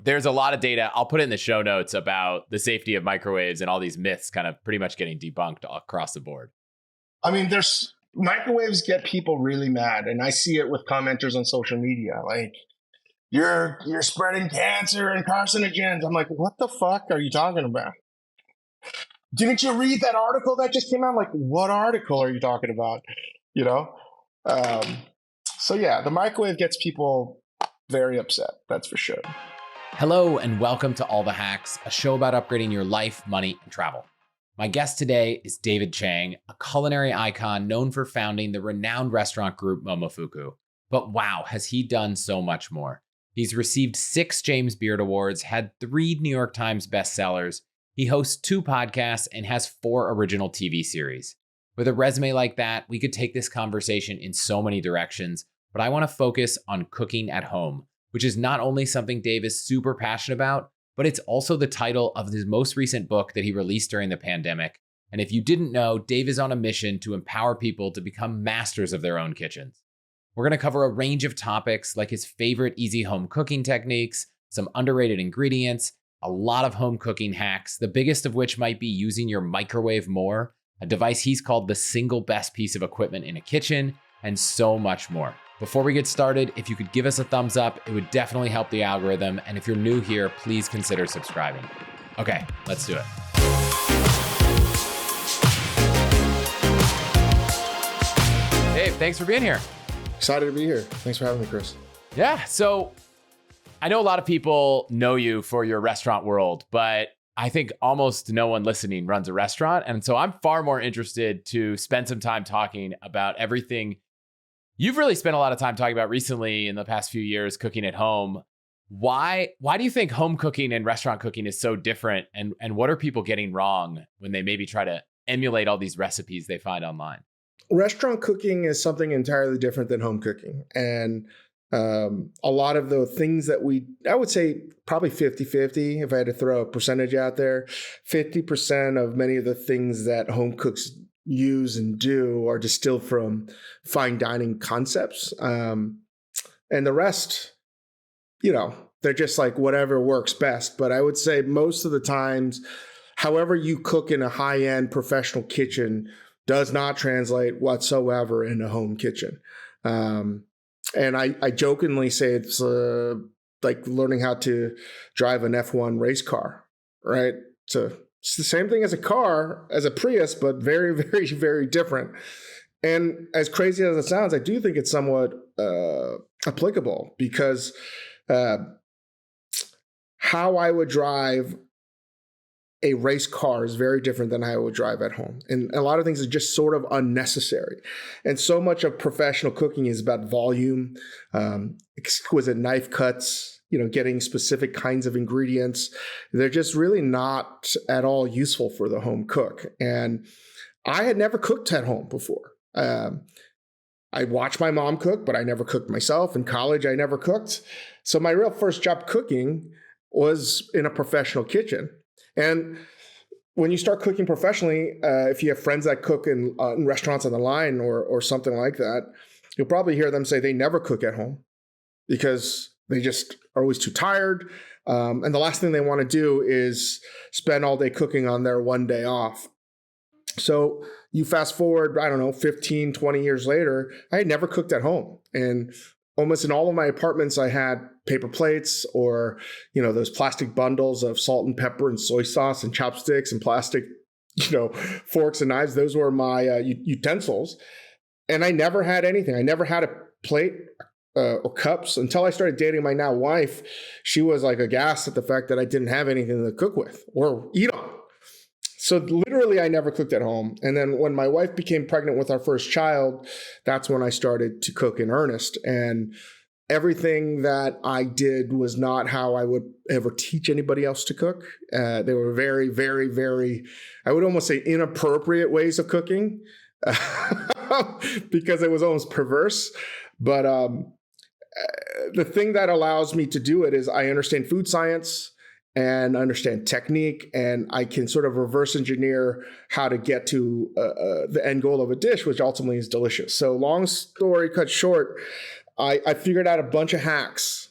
there's a lot of data. I'll put it in the show notes about the safety of microwaves and all these myths kind of pretty much getting debunked across the board. I mean, there's microwaves get people really mad, and I see it with commenters on social media. Like, you're spreading cancer and carcinogens. I'm like, what the fuck are you talking about? Didn't you read that article that just came out? I'm like, what article are you talking about? So yeah, the microwave gets people very upset. That's for sure. Hello and welcome to All the Hacks, a show about upgrading your life, money, and travel. My guest today is David Chang, a culinary icon known for founding the renowned restaurant group Momofuku. But wow, has he done so much more. He's received 6 James Beard Awards, had 3 New York Times bestsellers. He hosts 2 podcasts and has 4 original TV series. With a resume like that, we could take this conversation in so many directions, but I want to focus on cooking at home, which is not only something Dave is super passionate about, but it's also the title of his most recent book that he released during the pandemic. And if you didn't know, Dave is on a mission to empower people to become masters of their own kitchens. We're going to cover a range of topics like his favorite easy home cooking techniques, some underrated ingredients, a lot of home cooking hacks, the biggest of which might be using your microwave more, a device he's called the single best piece of equipment in a kitchen, and so much more. Before we get started, if you could give us a thumbs up, it would definitely help the algorithm. And if you're new here, please consider subscribing. Okay, let's do it. Dave, thanks for being here. Excited to be here. Thanks for having me, Chris. Yeah, so I know a lot of people know you for your restaurant world, but I think almost no one listening runs a restaurant. And so I'm far more interested to spend some time talking about everything you've really spent a lot of time talking about recently in the past few years, cooking at home. Why do you think home cooking and restaurant cooking is so different? And what are people getting wrong when they maybe try to emulate all these recipes they find online? Restaurant cooking is something entirely different than home cooking. And a lot of the things that I would say probably 50-50, if I had to throw a percentage out there, 50% of many of the things that home cooks use and do are distilled from fine dining concepts. And the rest, they're just like whatever works best. But I would say most of the times, however you cook in a high-end professional kitchen does not translate whatsoever in a home kitchen. And I jokingly say it's like learning how to drive an F1 race car, right? It's the same thing as a car, as a Prius, but very, very, very different. And as crazy as it sounds, I do think it's somewhat applicable because how I would drive a race car is very different than how I would drive at home. And a lot of things are just sort of unnecessary. And so much of professional cooking is about volume, exquisite knife cuts, getting specific kinds of ingredients. They're just really not at all useful for the home cook. And I had never cooked at home before. I watched my mom cook, but I never cooked myself. In college, I never cooked. So my real first job cooking was in a professional kitchen. And when you start cooking professionally, if you have friends that cook in restaurants on the line or something like that, you'll probably hear them say they never cook at home because they just are always too tired. And the last thing they want to do is spend all day cooking on their one day off. So you fast forward, 15, 20 years later, I had never cooked at home. And almost in all of my apartments, I had paper plates or, those plastic bundles of salt and pepper and soy sauce and chopsticks and plastic, forks and knives. Those were my utensils. And I never had anything. I never had a plate or cups until I started dating my now wife. She was like aghast at the fact that I didn't have anything to cook with or eat on. So literally, I never cooked at home. And then when my wife became pregnant with our first child, that's when I started to cook in earnest. And everything that I did was not how I would ever teach anybody else to cook. They were very, very, very, I would almost say inappropriate ways of cooking because it was almost perverse. But the thing that allows me to do it is I understand food science and understand technique, and I can sort of reverse engineer how to get to the end goal of a dish, which ultimately is delicious. So long story cut short, I figured out a bunch of hacks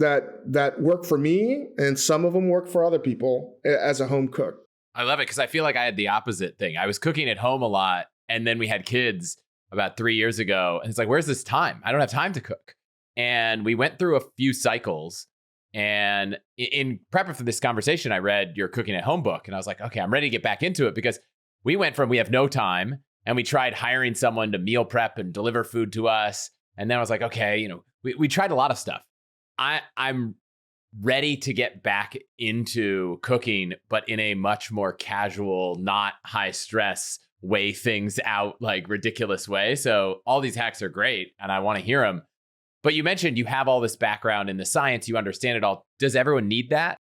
that work for me, and some of them work for other people as a home cook. I love it because I feel like I had the opposite thing. I was cooking at home a lot, and then we had kids about 3 years ago, and it's like, where's this time? I don't have time to cook. And we went through a few cycles, and in prepping for this conversation, I read your cooking at home book, and I was like, okay, I'm ready to get back into it, because we went from we have no time, and we tried hiring someone to meal prep and deliver food to us. And then I was like, okay, we tried a lot of stuff. I'm ready to get back into cooking, but in a much more casual, not high stress, weigh things out like ridiculous way. So all these hacks are great, and I want to hear them. But you mentioned you have all this background in the science, you understand it all. Does everyone need that?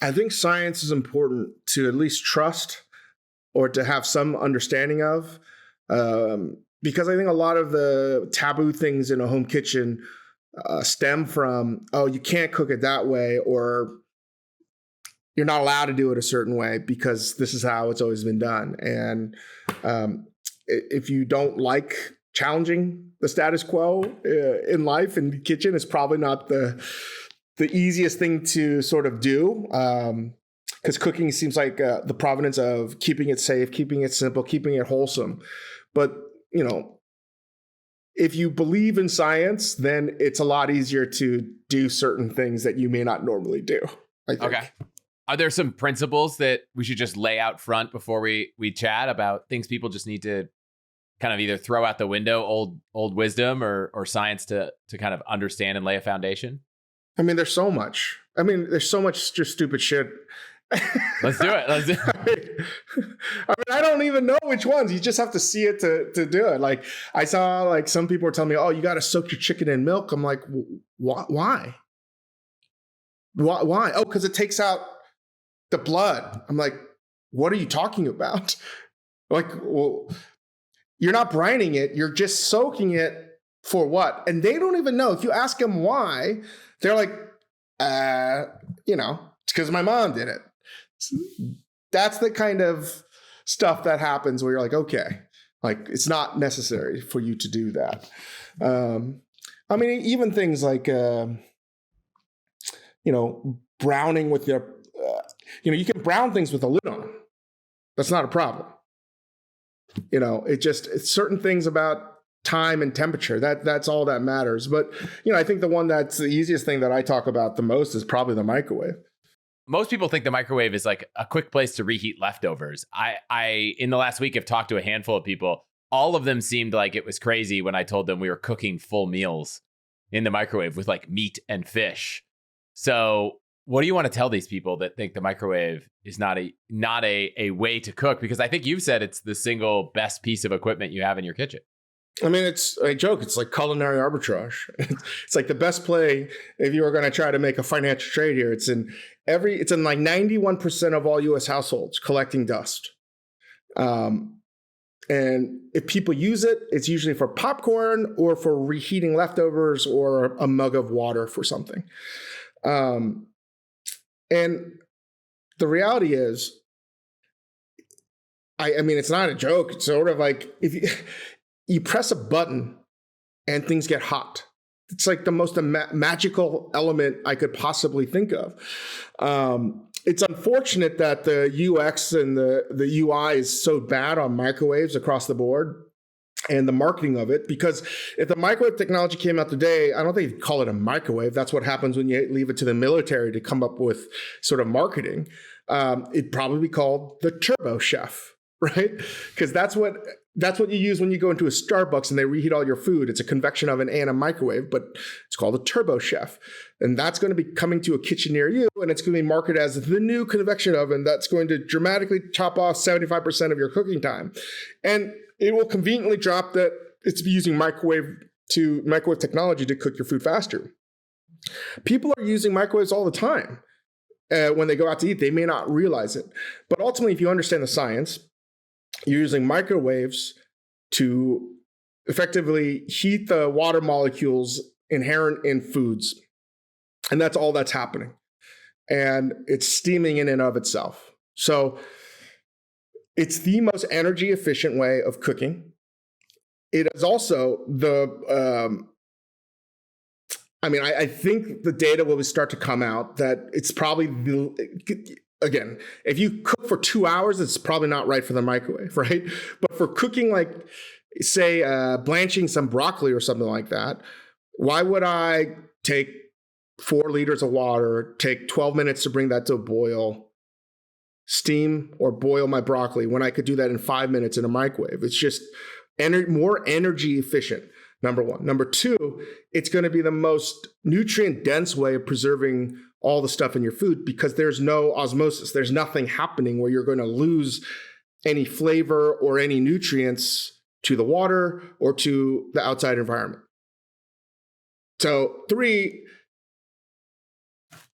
I think science is important to at least trust or to have some understanding of, because I think a lot of the taboo things in a home kitchen stem from, oh, you can't cook it that way, or you're not allowed to do it a certain way because this is how it's always been done. And if you don't like challenging the status quo in life, in the kitchen, it's probably not the easiest thing to sort of do. Because cooking seems like the provenance of keeping it safe, keeping it simple, keeping it wholesome. But, if you believe in science, then it's a lot easier to do certain things that you may not normally do, I think. Okay. Are there some principles that we should just lay out front before we chat about things people just need to kind of either throw out the window, old wisdom or science to kind of understand and lay a foundation? I mean, there's so much just stupid shit. Let's do it. I don't even know which ones. You just have to see it to do it. Like, I saw like some people were telling me, oh, you got to soak your chicken in milk. I'm like, why? Why? Oh, because it takes out the blood. I'm like, what are you talking about? Like, well, you're not brining it. You're just soaking it for what? And they don't even know. If you ask them why, they're like, it's because my mom did it. That's the kind of stuff that happens where you're like, okay, like it's not necessary for you to do that. I mean, even things like, browning with your, you can brown things with a lid on. That's not a problem. It's certain things about time and temperature. That's all that matters. But, I think the one that's the easiest thing that I talk about the most is probably the microwave. Most people think the microwave is like a quick place to reheat leftovers. I in the last week have talked to a handful of people. All of them seemed like it was crazy when I told them we were cooking full meals in the microwave with like meat and fish. So what do you want to tell these people that think the microwave is not a way to cook? Because I think you've said it's the single best piece of equipment you have in your kitchen. I mean, I joke, it's like culinary arbitrage. It's like the best play if you were going to try to make a financial trade here. It's in like 91% of all US households collecting dust. And if people use it, it's usually for popcorn or for reheating leftovers or a mug of water for something. And the reality is, I mean, it's not a joke. It's sort of like if you press a button and things get hot. It's like the most magical element I could possibly think of. It's unfortunate that the UX and the UI is so bad on microwaves across the board and the marketing of it, because if the microwave technology came out today, I don't think you'd call it a microwave. That's what happens when you leave it to the military to come up with sort of marketing. It'd probably be called the Turbo Chef, right? Because that's what you use when you go into a Starbucks and they reheat all your food. It's a convection oven and a microwave, but it's called a Turbo Chef. And that's going to be coming to a kitchen near you, and it's going to be marketed as the new convection oven that's going to dramatically chop off 75% of your cooking time. And it will conveniently drop that it's using microwave technology to cook your food faster. People are using microwaves all the time. When they go out to eat, they may not realize it. But ultimately, if you understand the science, you're using microwaves to effectively heat the water molecules inherent in foods. And that's all that's happening. And it's steaming in and of itself. So it's the most energy efficient way of cooking. It is also the I mean, I think the data will start to come out that it's probably, again, if you cook for 2 hours, it's probably not right for the microwave, right? But for cooking, like, say, blanching some broccoli or something like that, why would I take 4 liters of water, take 12 minutes to bring that to a boil, steam or boil my broccoli when I could do that in 5 minutes in a microwave? It's just more energy efficient. Number one. Number two, it's going to be the most nutrient dense way of preserving all the stuff in your food because there's no osmosis. There's nothing happening where you're going to lose any flavor or any nutrients to the water or to the outside environment. So 3,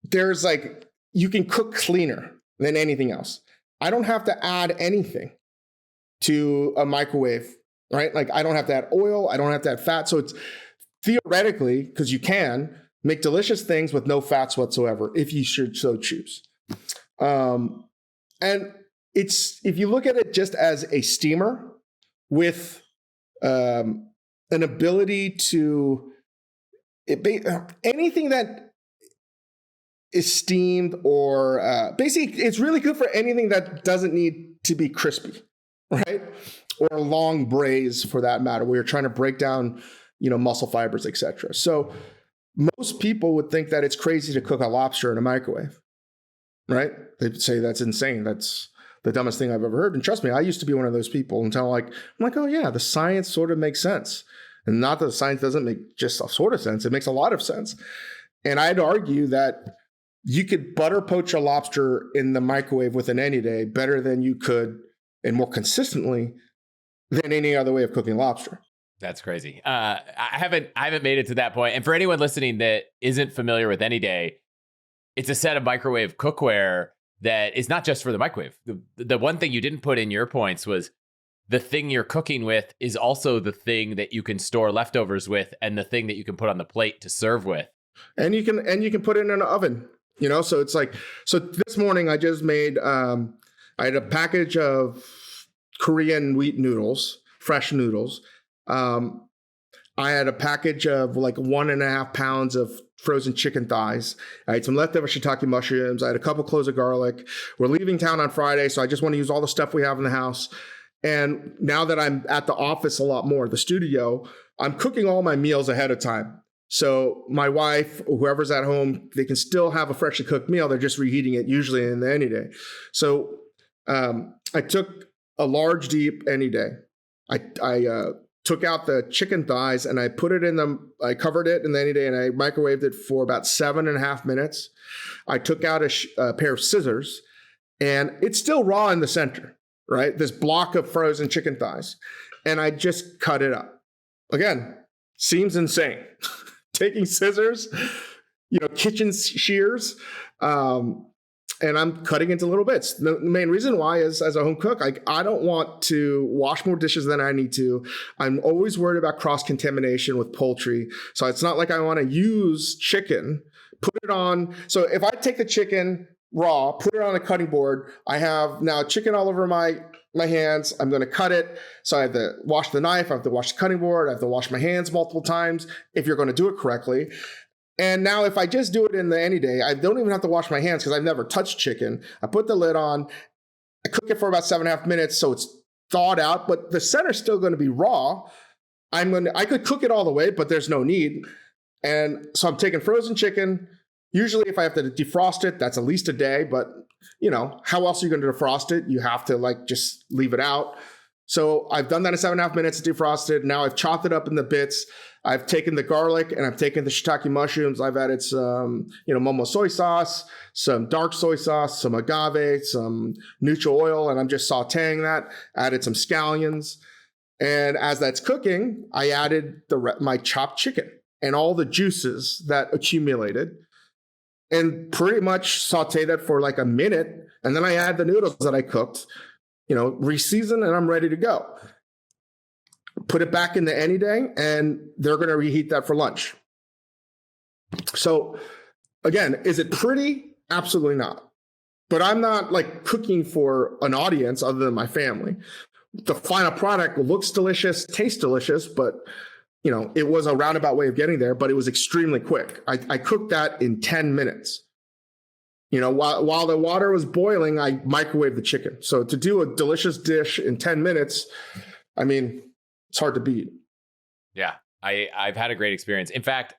there's like, you can cook cleaner than anything else. I don't have to add anything to a microwave, right? Like I don't have to add oil. I don't have to add fat. So it's theoretically, because you can make delicious things with no fats whatsoever, if you should so choose. And it's, if you look at it just as a steamer with an ability to, anything that is steamed or basically it's really good for anything that doesn't need to be crispy, right? Or long braise for that matter, where you're trying to break down, muscle fibers, etc. So most people would think that it's crazy to cook a lobster in a microwave, right? They'd say that's insane. That's the dumbest thing I've ever heard. And trust me, I used to be one of those people until I'm like, oh yeah, the science sort of makes sense. And not that the science doesn't make just a sort of sense. It makes a lot of sense. And I'd argue that you could butter poach a lobster in the microwave with an Anyday better than you could, and more consistently than any other way of cooking lobster. That's crazy. I haven't made it to that point. And for anyone listening that isn't familiar with Anyday, it's a set of microwave cookware that is not just for the microwave. The one thing you didn't put in your points was the thing you're cooking with is also the thing that you can store leftovers with, and the thing that you can put on the plate to serve with. And you can put it in an oven. So it's like, so this morning I just made, I had a package of Korean wheat noodles, fresh noodles. I had a package of like 1.5 pounds of frozen chicken thighs. I had some leftover shiitake mushrooms. I had a couple cloves of garlic. We're leaving town on Friday, so I just want to use all the stuff we have in the house. And now that I'm at the office a lot more, the studio, I'm cooking all my meals ahead of time. So my wife, or whoever's at home, they can still have a freshly cooked meal. They're just reheating it usually in the Anyday. So I took a large deep Anyday. I took out the chicken thighs and I put it I covered it in the Anyday and I microwaved it for about 7.5 minutes. I took out a pair of scissors and it's still raw in the center, right? This block of frozen chicken thighs. And I just cut it up. Again, seems insane. Taking scissors, kitchen shears, and I'm cutting into little bits. The main reason why is, as a home cook, I don't want to wash more dishes than I need to. I'm always worried about cross-contamination with poultry. So it's not like I want to use chicken, put it on. So if I take the chicken raw, put it on a cutting board, I have now chicken all over my hands. I'm going to cut it. So I have to wash the knife. I have to wash the cutting board. I have to wash my hands multiple times if you're going to do it correctly. And now if I just do it in the Anyday, I don't even have to wash my hands because I've never touched chicken. I put the lid on. I cook it for about 7.5 minutes so it's thawed out, but the center's still going to be raw. I could cook it all the way, but there's no need. And so I'm taking frozen chicken. Usually if I have to defrost it, that's at least a day, but how else are you going to defrost it? You have to just leave it out. So I've done that in 7.5 minutes, defrosted. Now I've chopped it up in the bits. I've taken the garlic and I've taken the shiitake mushrooms. I've added some, Momo soy sauce, some dark soy sauce, some agave, some neutral oil, and I'm just sauteing that. Added some scallions. And as that's cooking, I added my chopped chicken and all the juices that accumulated and pretty much saute that for like a minute. And then I add the noodles that I cooked, reseason, and I'm ready to go. Put it back in the Anyday, and they're going to reheat that for lunch. So again, is it pretty? Absolutely not. But I'm not cooking for an audience other than my family. The final product looks delicious, tastes delicious, but it was a roundabout way of getting there, but it was extremely quick. I cooked that in 10 minutes. While the water was boiling, I microwaved the chicken. So to do a delicious dish in 10 minutes, I mean, it's hard to beat. Yeah, I've had a great experience. In fact,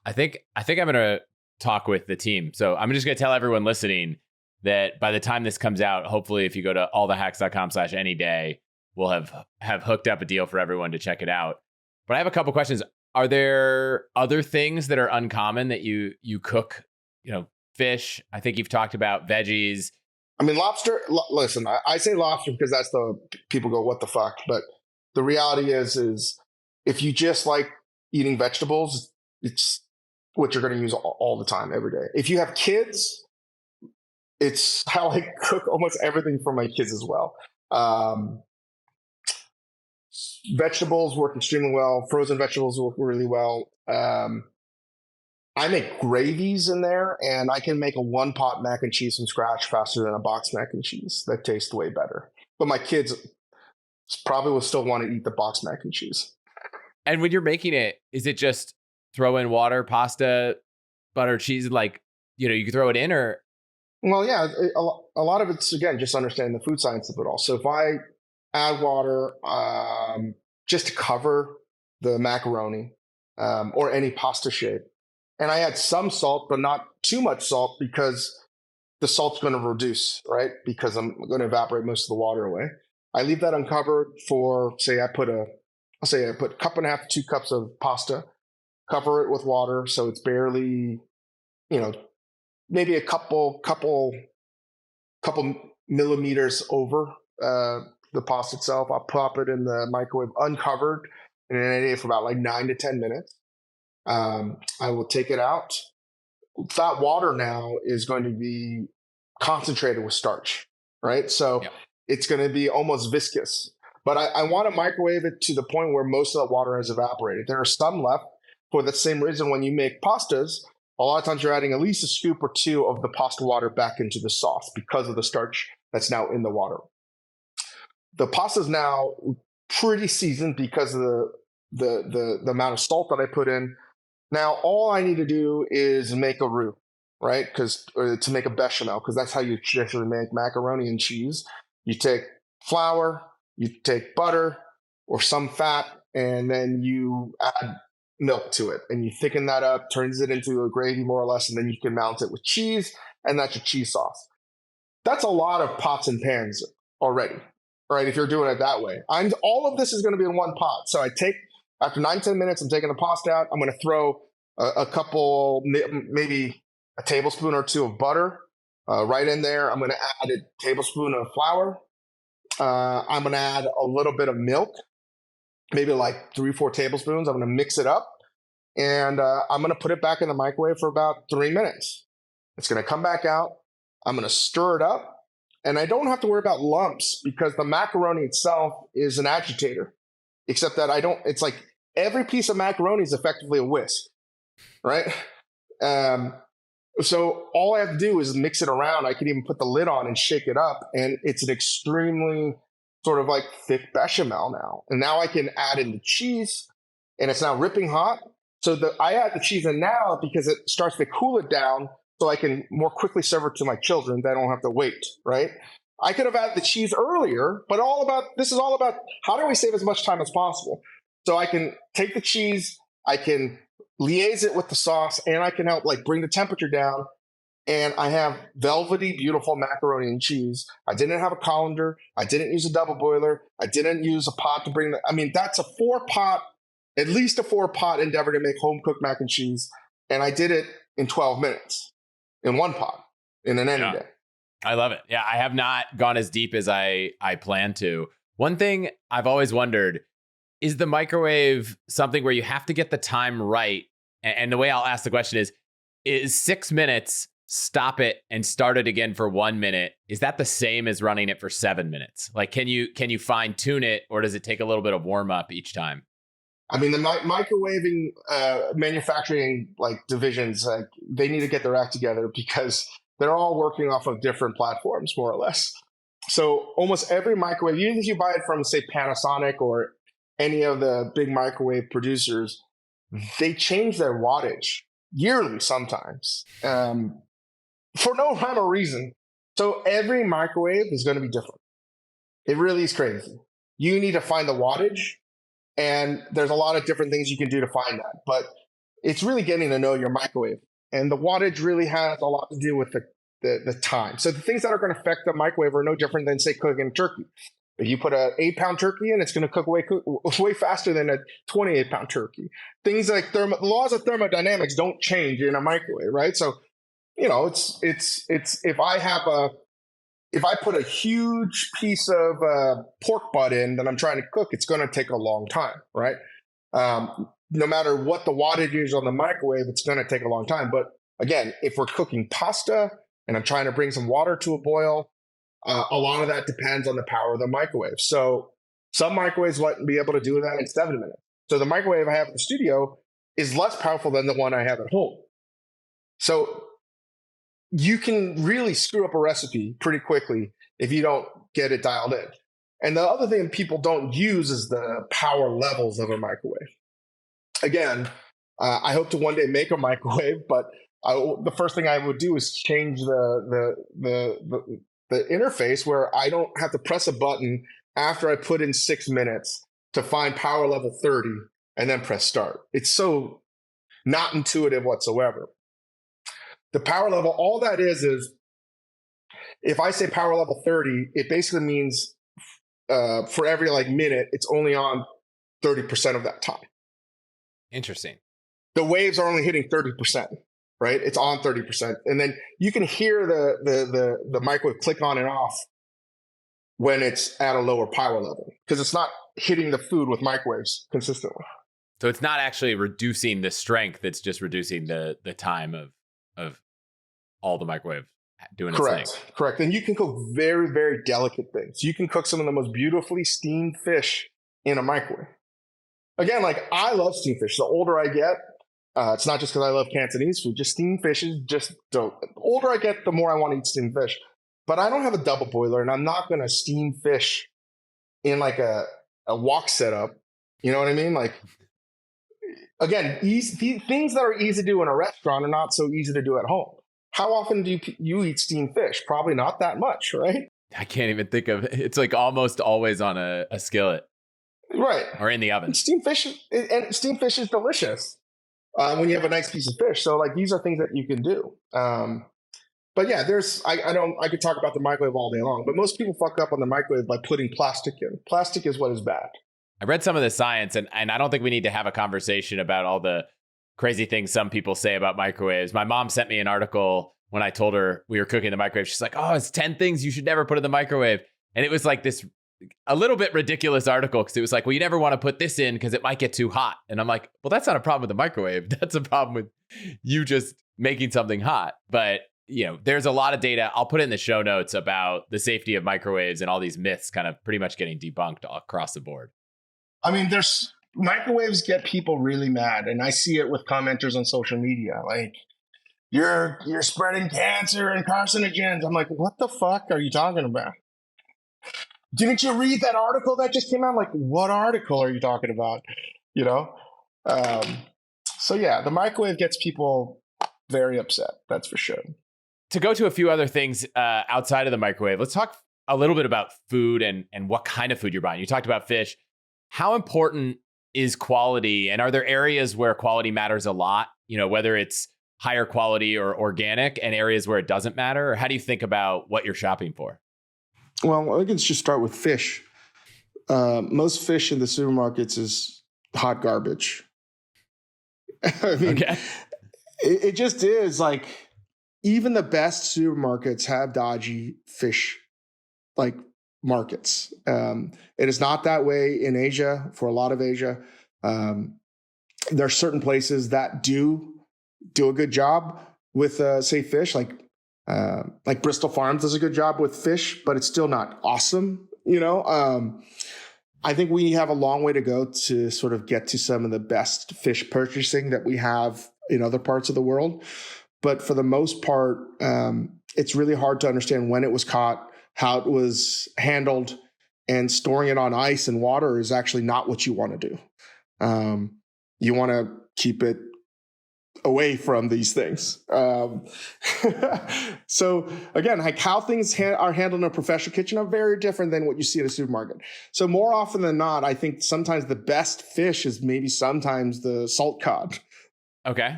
I think I'm going to talk with the team. So I'm just going to tell everyone listening that by the time this comes out, hopefully if you go to allthehacks.com/anyday, we'll have hooked up a deal for everyone to check it out. But I have a couple questions. Are there other things that are uncommon that you cook, fish? I think you've talked about veggies. I mean, lobster, listen, I say lobster because that's the people go, what the fuck? But the reality is if you just like eating vegetables, it's what you're going to use all the time, every day. If you have kids, it's how I cook almost everything for my kids as well. Vegetables work extremely well. Frozen vegetables work really well. I make gravies in there, and I can make a one-pot mac and cheese from scratch faster than a box mac and cheese. That tastes way better. But my kids probably will still want to eat the box mac and cheese. And when you're making it, is it just throw in water, pasta, butter, cheese, you can throw it in, or? Well, yeah, a lot of it's, again, just understanding the food science of it all. So if I add water just to cover the macaroni or any pasta shape, and I add some salt, but not too much salt because the salt's going to reduce, right? Because I'm going to evaporate most of the water away. I leave that uncovered for, I put a cup and a half to 2 cups of pasta, cover it with water so it's barely, maybe a couple millimeters over the pasta itself. I'll pop it in the microwave uncovered and then I eat it for about 9 to 10 minutes. I will take it out. That water now is going to be concentrated with starch, right? So It's going to be almost viscous. But I want to microwave it to the point where most of the water has evaporated. There are some left for the same reason when you make pastas. A lot of times you're adding at least a scoop or 2 of the pasta water back into the sauce because of the starch that's now in the water. The pasta is now pretty seasoned because of the amount of salt that I put in. Now, all I need to do is make a roux, right? To make a bechamel, because that's how you traditionally make macaroni and cheese. You take flour, you take butter or some fat, and then you add milk to it. And you thicken that up, turns it into a gravy more or less, and then you can mount it with cheese, and that's your cheese sauce. That's a lot of pots and pans already, right? If you're doing it that way. All of this is going to be in one pot. So after 9-10 minutes, I'm taking the pasta out. I'm going to throw a couple, maybe a tablespoon or 2 of butter right in there. I'm going to add a tablespoon of flour. I'm going to add a little bit of milk, maybe 3-4 tablespoons. I'm going to mix it up, and I'm going to put it back in the microwave for about 3 minutes. It's going to come back out. I'm going to stir it up, and I don't have to worry about lumps because the macaroni itself is an agitator. Except that it's every piece of macaroni is effectively a whisk, right? So all I have to do is mix it around. I can even put the lid on and shake it up. And it's an extremely sort of thick bechamel now. And now I can add in the cheese, and it's now ripping hot. So I add the cheese in now because it starts to cool it down so I can more quickly serve it to my children. They don't have to wait, right? I could have added the cheese earlier, but this is all about how do we save as much time as possible? So I can take the cheese, I can liaise it with the sauce, and I can help bring the temperature down. And I have velvety, beautiful macaroni and cheese. I didn't have a colander. I didn't use a double boiler. I didn't use a pot to bring that's a 4-pot, at least a 4-pot endeavor to make home cooked mac and cheese. And I did it in 12 minutes in one pot in an Anyday. I love it. Yeah, I have not gone as deep as I plan to. One thing I've always wondered, is the microwave something where you have to get the time right? And the way I'll ask the question is 6 minutes, stop it and start it again for 1 minute? Is that the same as running it for 7 minutes? Can you fine tune it, or does it take a little bit of warm up each time? I mean, the microwaving manufacturing divisions, they need to get their act together because they're all working off of different platforms, more or less. So almost every microwave, even if you buy it from, say, Panasonic or any of the big microwave producers, they change their wattage yearly sometimes for no rhyme or reason. So every microwave is going to be different. It really is crazy. You need to find the wattage, and there's a lot of different things you can do to find that. But it's really getting to know your microwave. And the wattage really has a lot to do with the time. So the things that are going to affect the microwave are no different than, say, cooking turkey. If you put an 8-pound turkey in, it's going to cook way faster than a 28-pound turkey. Things like the laws of thermodynamics don't change in a microwave, right? So, it's if I put a huge piece of pork butt in that I'm trying to cook, it's going to take a long time, right? No matter what the wattage is on the microwave, it's going to take a long time. But again, if we're cooking pasta and I'm trying to bring some water to a boil, a lot of that depends on the power of the microwave. So some microwaves might be able to do that in 7 minutes. So the microwave I have in the studio is less powerful than the one I have at home. So you can really screw up a recipe pretty quickly if you don't get it dialed in. And the other thing people don't use is the power levels of a microwave. Again, I hope to one day make a microwave, but the first thing I would do is change the interface where I don't have to press a button after I put in 6 minutes to find power level 30 and then press start. It's so not intuitive whatsoever. The power level, all that is if I say power level 30, it basically means for every minute, it's only on 30% of that time. Interesting. The waves are only hitting 30%, right? It's on 30%. And then you can hear the microwave click on and off when it's at a lower power level because it's not hitting the food with microwaves consistently. So it's not actually reducing the strength, it's just reducing the time of all the microwave doing its thing. Correct. And you can cook very, very delicate things. You can cook some of the most beautifully steamed fish in a microwave. Again, I love steamed fish. The older I get, it's not just because I love Cantonese food, just steamed fish is just dope. The older I get, the more I want to eat steamed fish. But I don't have a double boiler, and I'm not going to steam fish in a wok setup. You know what I mean? Again, things that are easy to do in a restaurant are not so easy to do at home. How often do you eat steamed fish? Probably not that much, right? I can't even think of it. It's almost always on a skillet. Right. Or in the oven. And steamed fish is delicious when you have a nice piece of fish. So these are things that you can do. But yeah, I could talk about the microwave all day long, but most people fuck up on the microwave by putting plastic in. Plastic is what is bad. I read some of the science, and I don't think we need to have a conversation about all the crazy things some people say about microwaves. My mom sent me an article when I told her we were cooking in the microwave. She's like, oh, it's 10 things you should never put in the microwave. And it was this a little bit ridiculous article because it was well, you never want to put this in because it might get too hot. And I'm like, well, that's not a problem with the microwave. That's a problem with you just making something hot. But there's a lot of data. I'll put it in the show notes about the safety of microwaves and all these myths kind of pretty much getting debunked across the board. I mean, microwaves get people really mad, and I see it with commenters on social media. You're spreading cancer and carcinogens. I'm like, what the fuck are you talking about? Didn't you read that article that just came out? What article are you talking about? So yeah, the microwave gets people very upset. That's for sure. To go to a few other things outside of the microwave, let's talk a little bit about food and what kind of food you're buying. You talked about fish. How important is quality? And are there areas where quality matters a lot? Whether it's higher quality or organic, and areas where it doesn't matter? Or how do you think about what you're shopping for? Well, I can just start with fish. Most fish in the supermarkets is hot garbage. I mean, okay. It just is even the best supermarkets have dodgy fish markets. It is not that way in Asia, for a lot of Asia. There are certain places that do a good job with, say, fish, like Bristol Farms does a good job with fish, but it's still not awesome. I think we have a long way to go to sort of get to some of the best fish purchasing that we have in other parts of the world. But for the most part, it's really hard to understand when it was caught, how it was handled, and storing it on ice and water is actually not what you want to do. You want to keep it away from these things. So again, like how things are handled in a professional kitchen are very different than what you see at a supermarket. So more often than not, I think sometimes the best fish is maybe sometimes the salt cod. Okay.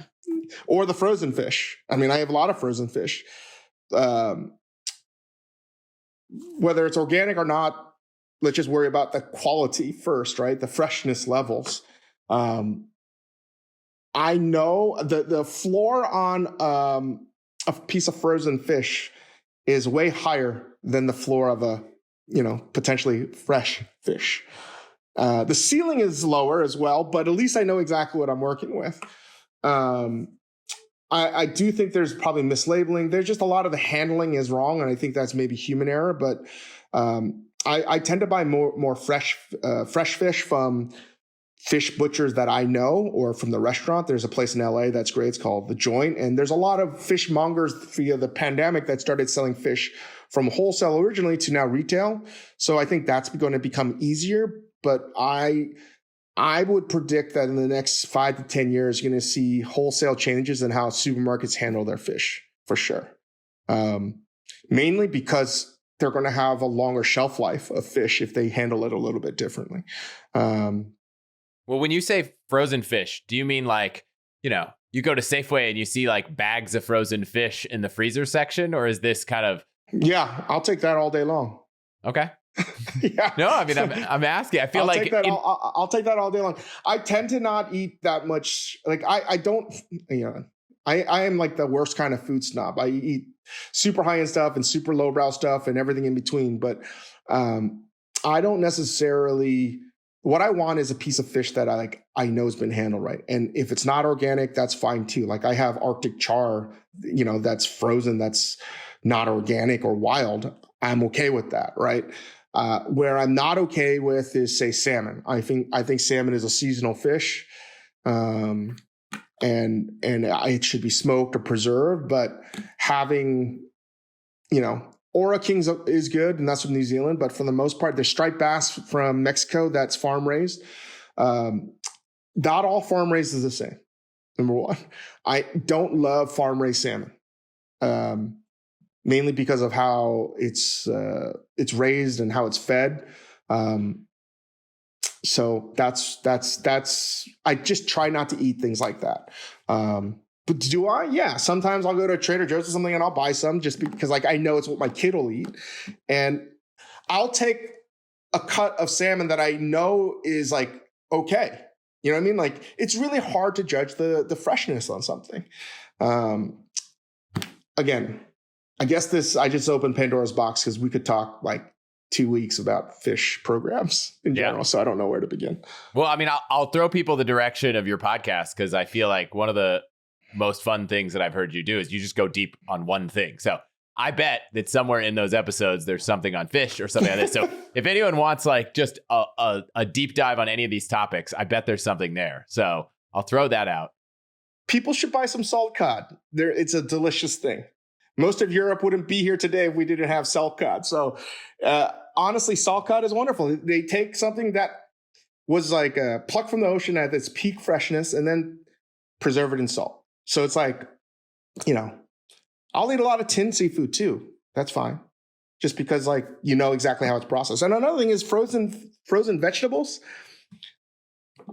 Or the frozen fish. I mean, I have a lot of frozen fish. Whether it's organic or not, let's just worry about the quality first, right? The freshness levels. I know the floor on a piece of frozen fish is way higher than the floor of a, potentially fresh fish. The ceiling is lower as well, but at least I know exactly what I'm working with. I do think there's probably mislabeling. There's just a lot of the handling is wrong, and I think that's maybe human error. But I tend to buy more fresh fish from fish butchers that I know, or from the restaurant. There's a place in LA that's great. It's called The Joint. And there's a lot of fishmongers via the pandemic that started selling fish from wholesale originally to now retail. So I think that's going to become easier. But I would predict that in the next 5 to 10 years, you're going to see wholesale changes in how supermarkets handle their fish, for sure. Mainly because they're going to have a longer shelf life of fish if they handle it a little bit differently. Well, when you say frozen fish, do you mean like, you go to Safeway and you see like bags of frozen fish in the freezer section, or is this kind of? Yeah, I'll take that all day long. Okay. Yeah. No, I mean, I'm asking. I feel I'll like I'll take that all day long. I tend to not eat that much. Like I don't, I am like the worst kind of food snob. I eat super high end stuff and super lowbrow stuff and everything in between. But I don't necessarily. What I want is a piece of fish that I know has been handled right. And if it's not organic, that's fine too. Like I have Arctic char, that's frozen, that's not organic or wild. I'm okay with that, right? Where I'm not okay with is, say, salmon. I think salmon is a seasonal fish, and it should be smoked or preserved. But having, Ora Kings is good, and that's from New Zealand. But for the most part, there's striped bass from Mexico that's farm raised. Not all farm raised is the same. Number one, I don't love farm raised salmon, mainly because of how it's raised and how it's fed. So that's I just try not to eat things like that. But do I? Yeah. Sometimes I'll go to Trader Joe's or something and I'll buy some just because I know it's what my kid will eat. And I'll take a cut of salmon that I know is okay. You know what I mean? Like it's really hard to judge the freshness on something. Again, I guess I just opened Pandora's box because we could talk 2 weeks about fish programs in general. So I don't know where to begin. Well, I mean, I'll throw people the direction of your podcast because I feel like one of the most fun things that I've heard you do is you just go deep on one thing. So I bet that somewhere in those episodes, there's something on fish or something like this. So if anyone wants just a deep dive on any of these topics, I bet there's something there. So I'll throw that out. People should buy some salt cod. It's a delicious thing. Most of Europe wouldn't be here today if we didn't have salt cod. So honestly, salt cod is wonderful. They take something that was plucked from the ocean at its peak freshness and then preserve it in salt. So it's I'll eat a lot of tinned seafood too. That's fine. Just because exactly how it's processed. And another thing is frozen vegetables.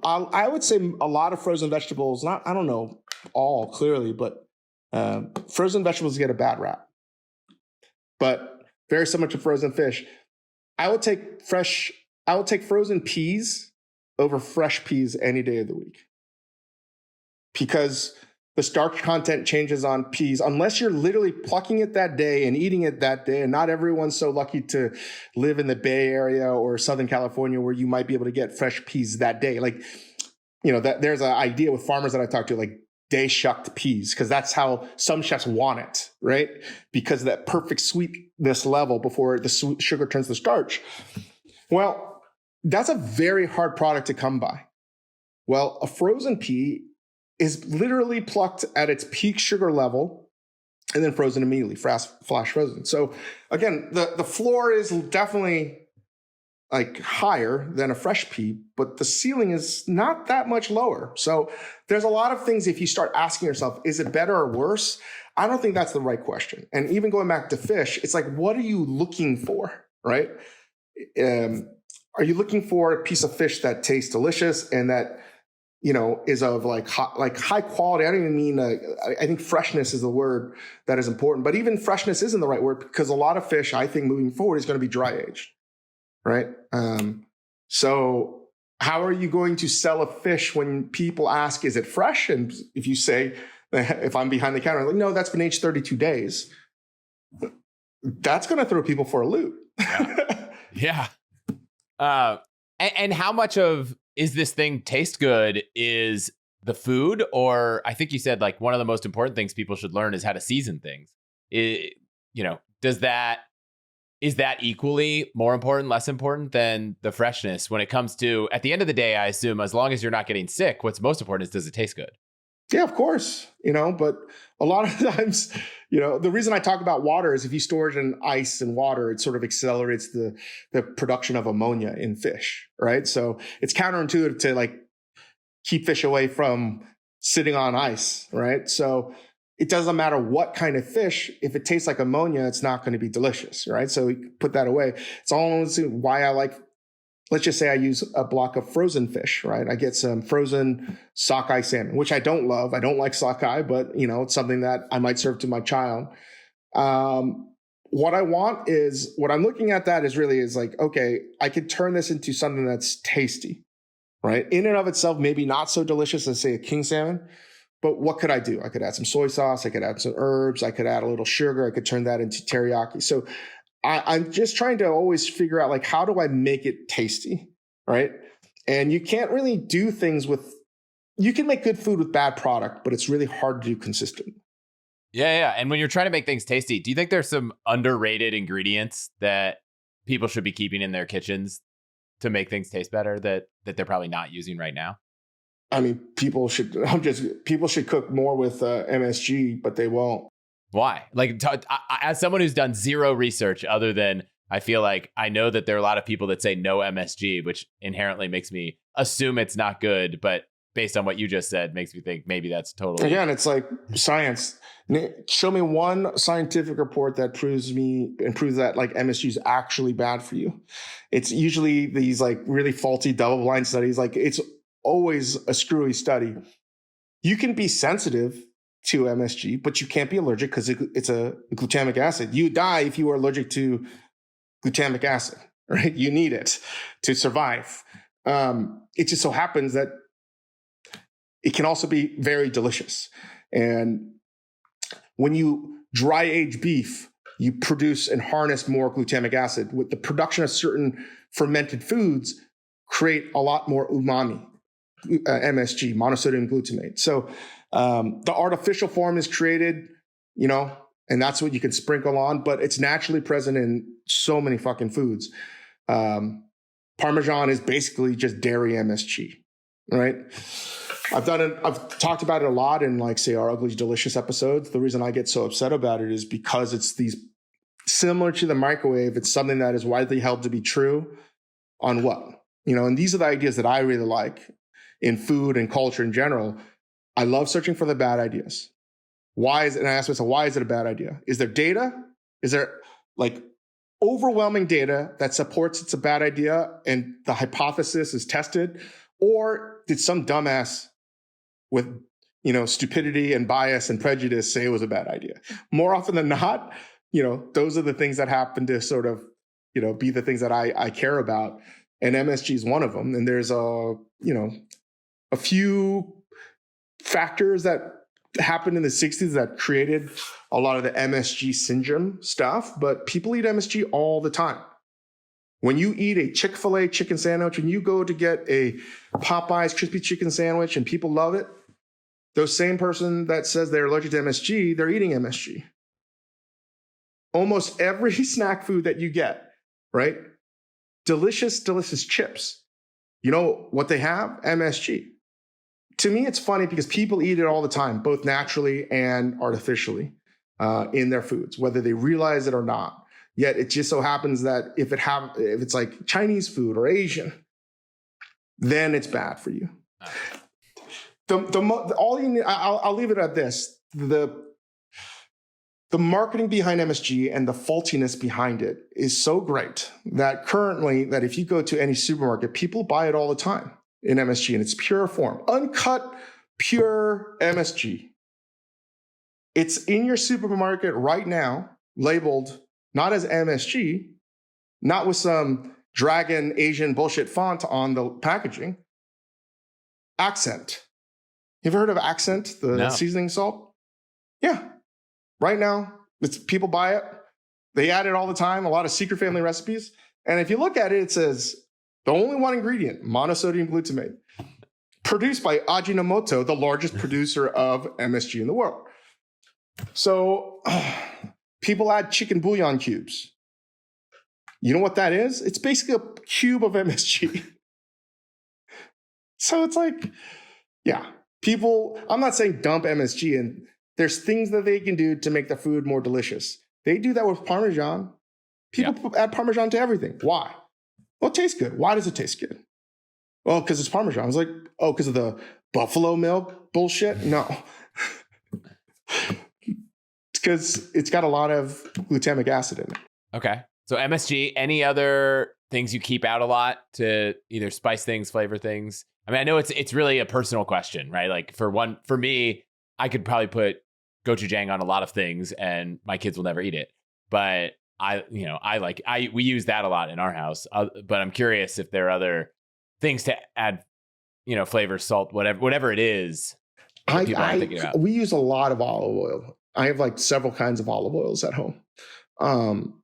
I would say a lot of frozen vegetables, I don't know all clearly, but frozen vegetables get a bad rap. But very similar to frozen fish. I would take frozen peas over fresh peas any day of the week. Because the starch content changes on peas unless you're literally plucking it that day and eating it that day. And not everyone's so lucky to live in the Bay Area or Southern California where you might be able to get fresh peas that day. That there's an idea with farmers that I talk to, day shucked peas, because that's how some chefs want it, right? Because of that perfect sweetness level before the sugar turns to starch. Well, that's a very hard product to come by. Well, a frozen pea is literally plucked at its peak sugar level and then frozen immediately, flash frozen. So again, the floor is definitely like higher than a fresh pea, but the ceiling is not that much lower. So there's a lot of things, if you start asking yourself, is it better or worse? I don't think that's the right question. And even going back to fish, it's like, what are you looking for, right? Are you looking for a piece of fish that tastes delicious and that, is of like high quality? I don't even mean, I think freshness is the word that is important, but even freshness isn't the right word, because a lot of fish, I think moving forward, is going to be dry aged. Right. So how are you going to sell a fish when people ask, is it fresh? And if you say, if I'm behind the counter, I'm like, no, that's been aged 32 days. That's going to throw people for a loop. Yeah. And how much of is this thing taste good is the food? Or I think you said like one of the most important things people should learn is how to season things. Is that equally more important, less important than the freshness when it comes to, at the end of the day, I assume as long as you're not getting sick, what's most important is, does it taste good? Yeah, of course, but a lot of times, the reason I talk about water is if you store it in ice and water, it sort of accelerates the production of ammonia in fish, right? So it's counterintuitive to like keep fish away from sitting on ice, right? So it doesn't matter what kind of fish. If it tastes like ammonia, it's not going to be delicious, right? So we put that away. It's almost why I like, let's just say I use a block of frozen fish, right? I get some frozen sockeye salmon, which I don't love. I don't like sockeye, but it's something that I might serve to my child. What I'm looking at that is really is like, okay, I could turn this into something that's tasty, right? In and of itself, maybe not so delicious as say a king salmon. But what could I do? I could add some soy sauce. I could add some herbs. I could add a little sugar. I could turn that into teriyaki. So I'm just trying to always figure out, like, how do I make it tasty, right? And you can't really do things you can make good food with bad product, but it's really hard to do consistent. Yeah. And when you're trying to make things tasty, do you think there's some underrated ingredients that people should be keeping in their kitchens to make things taste better that they're probably not using right now? I mean, people should cook more with MSG, but they won't. Why? Like, as someone who's done zero research, other than I feel like I know that there are a lot of people that say no MSG, which inherently makes me assume it's not good. But based on what you just said, makes me think maybe that's totally. Again, it's like science. Show me one scientific report that proves that like MSG is actually bad for you. It's usually these like really faulty double-blind studies. Like it's always a screwy study. You can be sensitive to MSG, but you can't be allergic because it's a glutamic acid. You die if you are allergic to glutamic acid, right? You need it to survive. It just so happens that it can also be very delicious. And when you dry age beef, you produce and harness more glutamic acid. With the production of certain fermented foods, create a lot more umami. MSG, monosodium glutamate. So the artificial form is created, and that's what you can sprinkle on, but it's naturally present in so many fucking foods. Parmesan is basically just dairy MSG, right? I've talked about it a lot in like, say, our Ugly Delicious episodes. The reason I get so upset about it is because it's these similar to the microwave. It's something that is widely held to be true on what, and these are the ideas that I really like in food and culture in general. I love searching for the bad ideas. And I ask myself, why is it a bad idea? Is there data? Is there like overwhelming data that supports it's a bad idea and the hypothesis is tested? Or did some dumbass with, stupidity and bias and prejudice say it was a bad idea? More often than not, those are the things that happen to sort of, be the things that I care about. And MSG is one of them. And there's a few factors that happened in the 60s that created a lot of the MSG syndrome stuff, but people eat MSG all the time. When you eat a Chick-fil-A chicken sandwich, when you go to get a Popeyes crispy chicken sandwich and people love it, those same person that says they're allergic to MSG, they're eating MSG. Almost every snack food that you get, right? Delicious chips. You know what they have? MSG. To me, it's funny because people eat it all the time, both naturally and artificially in their foods, whether they realize it or not. Yet it just so happens that if it's like Chinese food or Asian, then it's bad for you. All you need, I'll leave it at this. The marketing behind MSG and the faultiness behind it is so great that currently, that if you go to any supermarket, people buy it all the time in MSG in its pure form. Uncut, pure MSG. It's in your supermarket right now, labeled not as MSG, not with some dragon Asian bullshit font on the packaging. Accent. You ever heard of Accent, the seasoning salt? Yeah. Right now, people buy it. They add it all the time, a lot of secret family recipes. And if you look at it, it says the only one ingredient, monosodium glutamate, produced by Ajinomoto, the largest producer of MSG in the world. So people add chicken bouillon cubes. You know what that is? It's basically a cube of MSG. So it's like, yeah, people, I'm not saying dump MSG in. There's things that they can do to make the food more delicious. They do that with Parmesan. People add Parmesan to everything. Why? Well, it tastes good. Why does it taste good? Well, because it's Parmesan. I was like, oh, because of the buffalo milk bullshit? No. It's because it's got a lot of glutamic acid in it. Okay. So MSG, any other things you keep out a lot to either spice things, flavor things? I mean, I know it's really a personal question, right? Like for me, I could probably put gochujang on a lot of things and my kids will never eat it. But we use that a lot in our house. But I'm curious if there are other things to add, flavor, salt, whatever it is. We use a lot of olive oil. I have like several kinds of olive oils at home.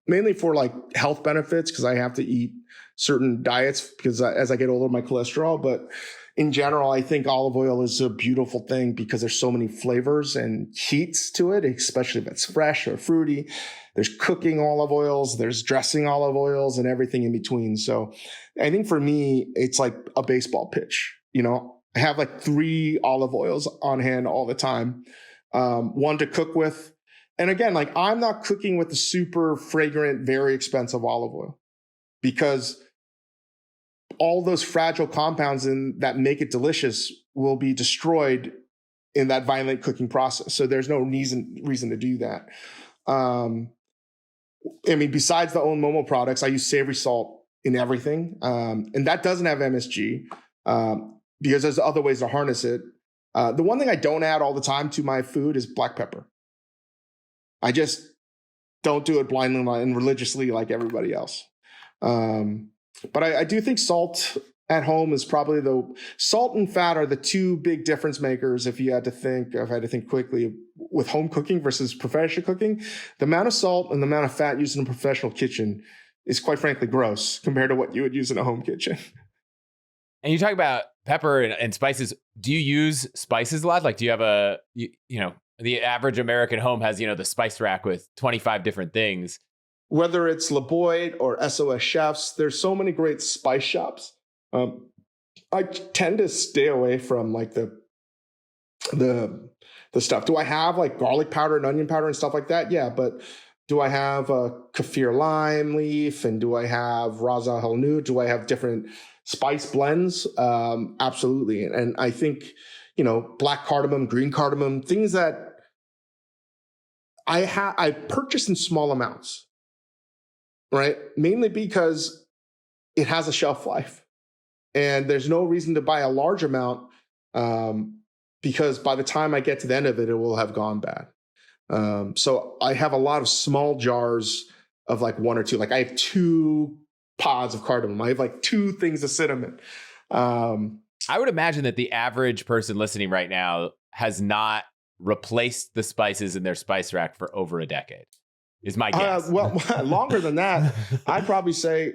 Mainly for like health benefits, because I have to eat certain diets because as I get older, my cholesterol. But in general, I think olive oil is a beautiful thing because there's so many flavors and heats to it, especially if it's fresh or fruity. There's cooking olive oils, there's dressing olive oils, and everything in between. So I think for me, it's like a baseball pitch. I have like 3 olive oils on hand all the time. One to cook with. And again, like I'm not cooking with the super fragrant, very expensive olive oil because all those fragile compounds that make it delicious will be destroyed in that violent cooking process. So there's no reason to do that. Besides the own Momo products, I use savory salt in everything. And that doesn't have MSG because there's other ways to harness it. The one thing I don't add all the time to my food is black pepper. I just don't do it blindly and religiously like everybody else. But I do think salt at home is probably salt and fat are the 2 big difference makers. If I had to think quickly with home cooking versus professional cooking, the amount of salt and the amount of fat used in a professional kitchen is quite frankly gross compared to what you would use in a home kitchen. And you talk about pepper and spices. Do you use spices a lot? Like, do you have the average American home has, the spice rack with 25 different things. Whether it's La Boite or SOS Chefs, there's so many great spice shops. I tend to stay away from like the stuff. Do I have like garlic powder and onion powder and stuff like that? Yeah, but do I have a kaffir lime leaf and do I have Ras Al Hanout? Do I have different spice blends? Absolutely. And I think, black cardamom, green cardamom, things that I purchase in small amounts, right? Mainly because it has a shelf life and there's no reason to buy a large amount because by the time I get to the end of it, it will have gone bad. So I have a lot of small jars of like 1 or 2, like I have 2 pods of cardamom. I have like 2 things of cinnamon. I would imagine that the average person listening right now has not replaced the spices in their spice rack for over a decade, is my guess. Longer than that. I'd probably say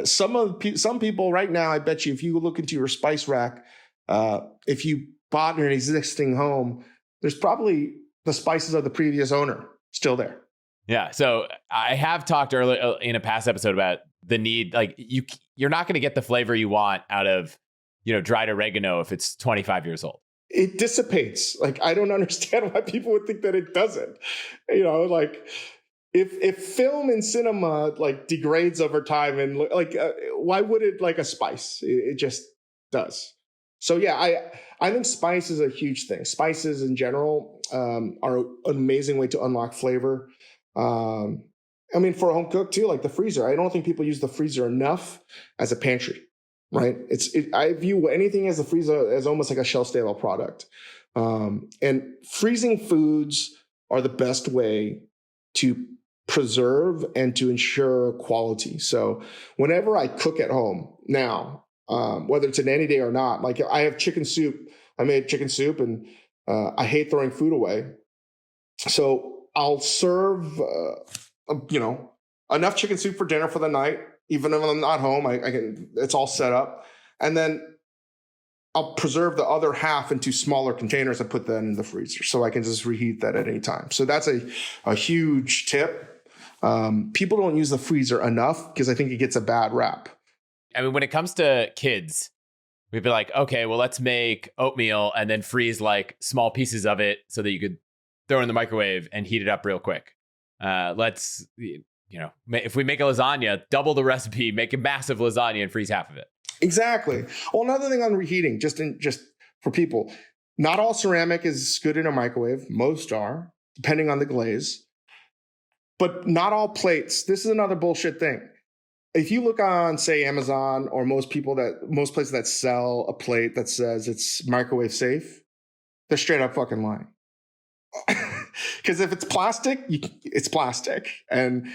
some people right now, I bet you if you look into your spice rack, if you bought in an existing home, there's probably the spices of the previous owner still there. Yeah. So I have talked earlier in a past episode about the need, like you're not going to get the flavor you want out of, dried oregano if it's 25 years old. It dissipates. Like, I don't understand why people would think that it doesn't. if film and cinema like degrades over time, and like why would it like a spice? It just does. So yeah, I think spice is a huge thing. Spices in general are an amazing way to unlock flavor. I mean, for a home cook too, like the freezer. I don't think people use the freezer enough as a pantry, right? I view anything as a freezer as almost like a shelf stable product. And freezing foods are the best way to preserve and to ensure quality. So whenever I cook at home now, whether it's an Anyday or not, like I have chicken soup, I made chicken soup, and I hate throwing food away. So I'll serve, enough chicken soup for dinner for the night. Even if I'm not home, I can, it's all set up. And then I'll preserve the other half into smaller containers and put that in the freezer so I can just reheat that at any time. So that's a huge tip. People don't use the freezer enough because I think it gets a bad rap. I mean, when it comes to kids, we'd be like, okay, well, let's make oatmeal and then freeze like small pieces of it so that you could throw it in the microwave and heat it up real quick. Let's, if we make a lasagna, double the recipe, make a massive lasagna and freeze half of it. Exactly. Well, another thing on reheating, just for people, not all ceramic is good in a microwave. Most are, depending on the glaze. But not all plates. This is another bullshit thing. If you look on, say, Amazon or most places that sell a plate that says it's microwave safe, they're straight up fucking lying. Because if it's plastic, it's plastic. And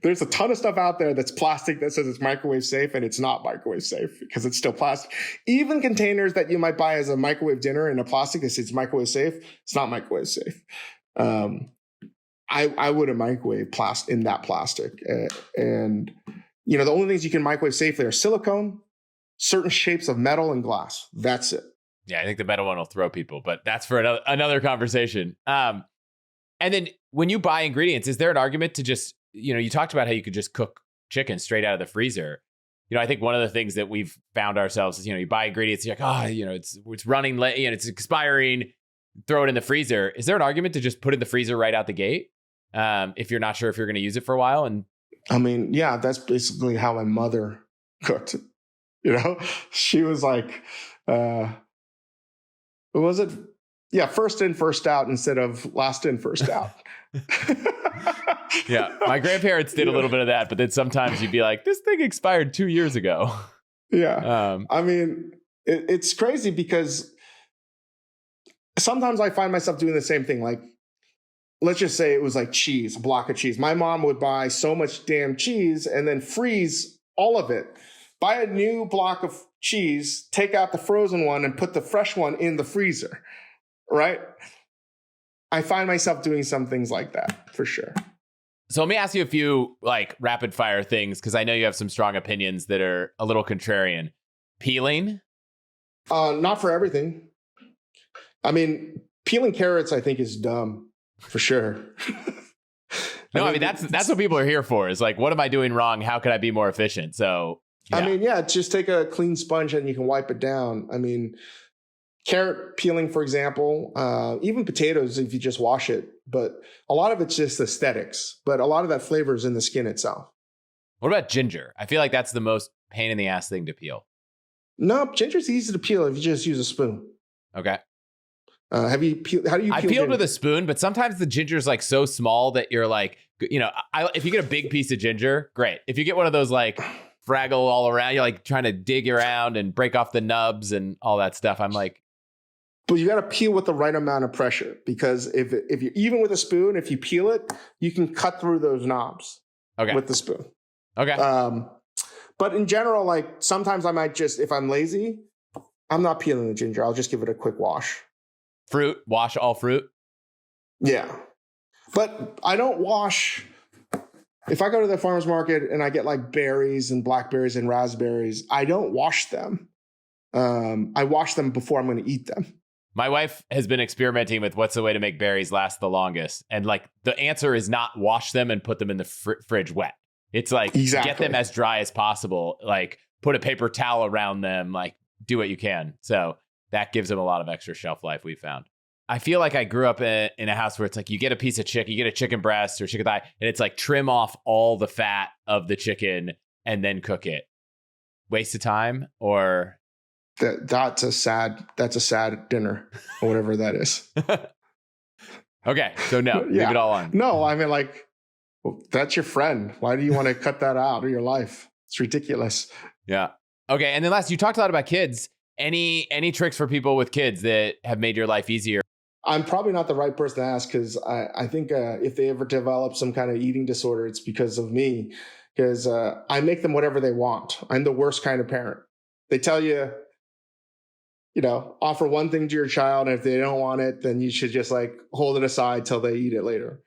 there's a ton of stuff out there that's plastic that says it's microwave safe, and it's not microwave safe because it's still plastic. Even containers that you might buy as a microwave dinner in a plastic that says it's microwave safe, it's not microwave safe. I wouldn't microwave in that plastic. And the only things you can microwave safely are silicone, certain shapes of metal, and glass. That's it. Yeah, I think the metal one will throw people, but that's for another conversation. And then when you buy ingredients, is there an argument to just, you talked about how you could just cook chicken straight out of the freezer. I think one of the things that we've found ourselves is, you buy ingredients, you're like, it's running late, it's expiring, throw it in the freezer. Is there an argument to just put it in the freezer right out the gate? If you're not sure if you're going to use it for a while? And I mean, yeah, that's basically how my mother cooked. She was like, what was it? Yeah, first in, first out instead of last in, first out. Yeah, my grandparents did a little bit of that, but then sometimes you'd be like, this thing expired 2 years ago. Yeah. I mean, it's crazy because sometimes I find myself doing the same thing. Like, let's just say it was like cheese, a block of cheese. My mom would buy so much damn cheese and then freeze all of it. Buy a new block of cheese, take out the frozen one and put the fresh one in the freezer, right? I find myself doing some things like that for sure. So let me ask you a few like rapid fire things, because I know you have some strong opinions that are a little contrarian. Peeling? Not for everything. I mean, peeling carrots, I think, is dumb for sure. No, I mean, that's what people are here for, is like, what am I doing wrong? How can I be more efficient? So, yeah. I mean, yeah, just take a clean sponge and you can wipe it down. I mean, carrot peeling, for example, even potatoes, if you just wash it, but a lot of it's just aesthetics, but a lot of that flavor is in the skin itself. What about ginger? I feel like that's the most pain in the ass thing to peel. No, ginger's easy to peel if you just use a spoon. Okay. How do you peel I peeled ginger? with a spoon, but sometimes the ginger's like so small that you're like, if you get a big piece of ginger, great. If you get one of those like Fraggle all around, you're like trying to dig around and break off the nubs and all that stuff. I'm like, but you got to peel with the right amount of pressure, because if you even with a spoon, if you peel it, you can cut through those knobs. Okay. With the spoon. Okay. But in general, like sometimes I might just, if I'm lazy, I'm not peeling the ginger. I'll just give it a quick wash. Fruit, wash all fruit. Yeah. But I don't wash. If I go to the farmer's market and I get like berries and blackberries and raspberries, I don't wash them. I wash them before I'm going to eat them. My wife has been experimenting with what's the way to make berries last the longest. And like the answer is not wash them and put them in the fridge wet. It's like Get them as dry as possible. Like put a paper towel around them, like do what you can. So that gives them a lot of extra shelf life, we've found. I feel like I grew up in a house where it's like you get a piece of chicken, you get a chicken breast or chicken thigh, and it's like trim off all the fat of the chicken and then cook it. Waste of time, or that's a sad dinner or whatever that is. Okay, so no, leave it all on. No, I mean, like, well, that's your friend. Why do you want to cut that out of your life? It's ridiculous. Yeah. Okay, and then last, you talked a lot about kids. Any tricks for people with kids that have made your life easier? I'm probably not the right person to ask, because I think if they ever develop some kind of eating disorder, it's because of me, because I make them whatever they want. I'm the worst kind of parent. They tell you, offer one thing to your child, and if they don't want it, then you should just like hold it aside till they eat it later.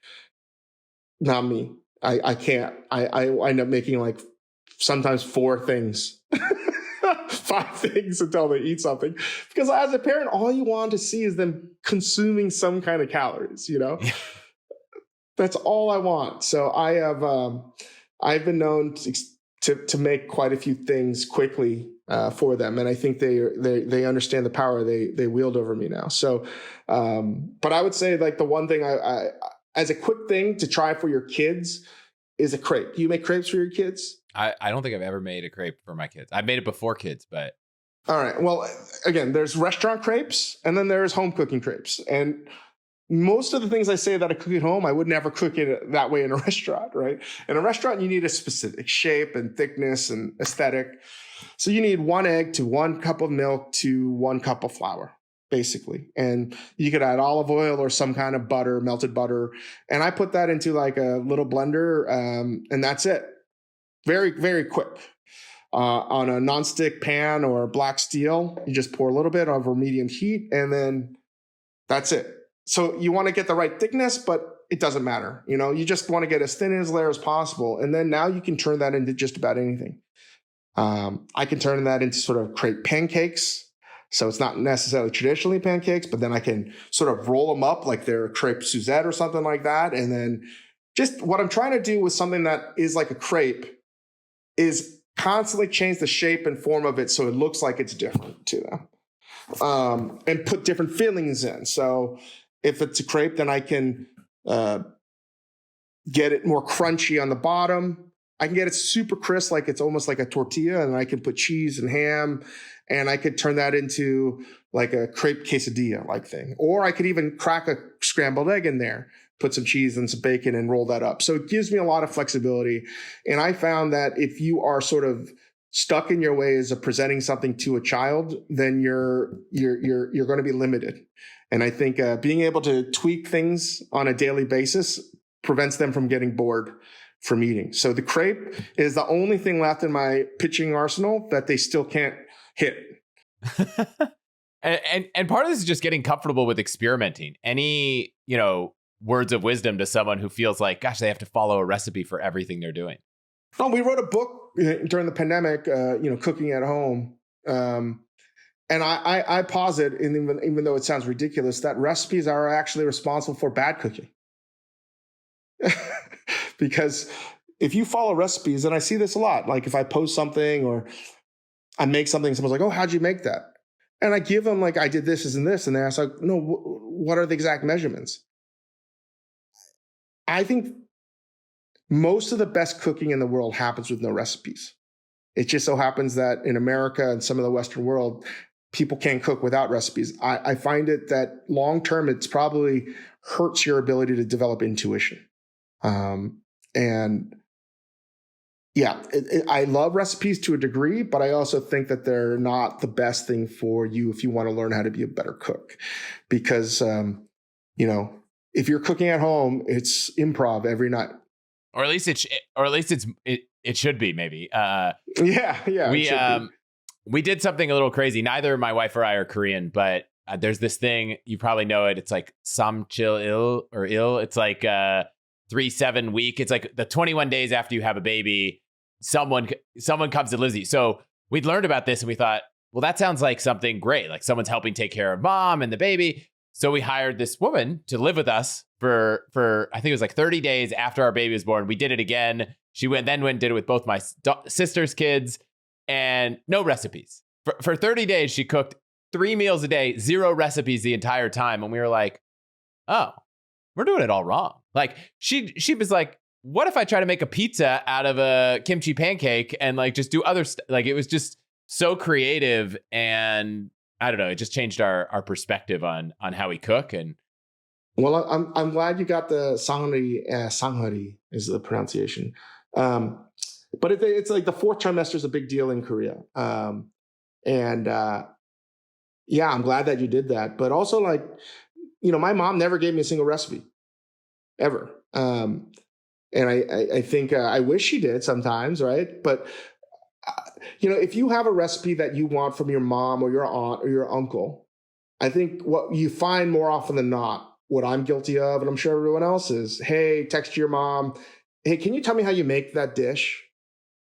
Not me. I can't. I end up making like sometimes 4 things. 5 things until they eat something, because as a parent, all you want to see is them consuming some kind of calories. That's all I want. So I've been known to make quite a few things quickly for them, and I think they understand the power they wield over me now. So, but I would say like the one thing I as a quick thing to try for your kids is a crepe. Do you make crepes for your kids? I don't think I've ever made a crepe for my kids. I've made it before kids, but. All right. Well, again, there's restaurant crepes and then there's home cooking crepes. And most of the things I say that I cook at home, I would never cook it that way in a restaurant, right? In a restaurant, you need a specific shape and thickness and aesthetic. So you need 1 egg to 1 cup of milk to 1 cup of flour, basically. And you could add olive oil or some kind of butter, melted butter. And I put that into like a little blender, and that's it. Very, very quick. On a nonstick pan or black steel, you just pour a little bit over medium heat, and then that's it. So you want to get the right thickness, but it doesn't matter. You just want to get as thin as layer as possible. And then now you can turn that into just about anything. I can turn that into sort of crepe pancakes. So it's not necessarily traditionally pancakes, but then I can sort of roll them up like they're crepe Suzette or something like that. And then just what I'm trying to do with something that is like a crepe is constantly change the shape and form of it so it looks like it's different to them, and put different fillings in. So if it's a crepe, then I can get it more crunchy on the bottom. I can get it super crisp, like it's almost like a tortilla, and I can put cheese and ham, and I could turn that into like a crepe quesadilla like thing. Or I could even crack a scrambled egg in there, put some cheese and some bacon and roll that up. So it gives me a lot of flexibility. And I found that if you are sort of stuck in your ways of presenting something to a child, then you're going to be limited. And I think being able to tweak things on a daily basis prevents them from getting bored from eating. So the crepe is the only thing left in my pitching arsenal that they still can't hit. and part of this is just getting comfortable with experimenting. Any, words of wisdom to someone who feels like, gosh, they have to follow a recipe for everything they're doing? Oh, we wrote a book during the pandemic, cooking at home. And I posit, and even though it sounds ridiculous, that recipes are actually responsible for bad cooking. Because if you follow recipes, and I see this a lot, like if I post something or I make something, someone's like, oh, how'd you make that? And I give them like, I did this and this. And they ask like, no, what are the exact measurements? I think most of the best cooking in the world happens with no recipes. It just so happens that in America and some of the Western world, people can't cook without recipes. I find it that long-term, it's probably hurts your ability to develop intuition. And yeah, I love recipes to a degree, but I also think that they're not the best thing for you if you want to learn how to be a better cook. Because, if you're cooking at home, it's improv every night. Or at least it should be, maybe. Yeah. We did something a little crazy. Neither my wife or I are Korean, but there's this thing, you probably know it. It's like samchil il. It's like 3-7 week. It's like the 21 days after you have a baby, someone comes and lives with you. So we'd learned about this and we thought, well, that sounds like something great. Like someone's helping take care of mom and the baby. So we hired this woman to live with us for I think it was like 30 days after our baby was born. We did it again. She went and did it with both my sister's kids, and no recipes. For 30 days, she cooked 3 meals a day, 0 recipes the entire time. And we were like, oh, we're doing it all wrong. Like she was like, what if I try to make a pizza out of a kimchi pancake and like just do other stuff? Like it was just so creative, and I don't know, it just changed our perspective on how we cook. And well, I'm glad you got the sanghari is the pronunciation. But it's like the 4th trimester is a big deal in Korea. Yeah, I'm glad that you did that. But also, like, my mom never gave me a single recipe ever. And I think I wish she did sometimes, right? But if you have a recipe that you want from your mom or your aunt or your uncle, I think what you find more often than not, what I'm guilty of, and I'm sure everyone else is, hey, text your mom, hey, can you tell me how you make that dish?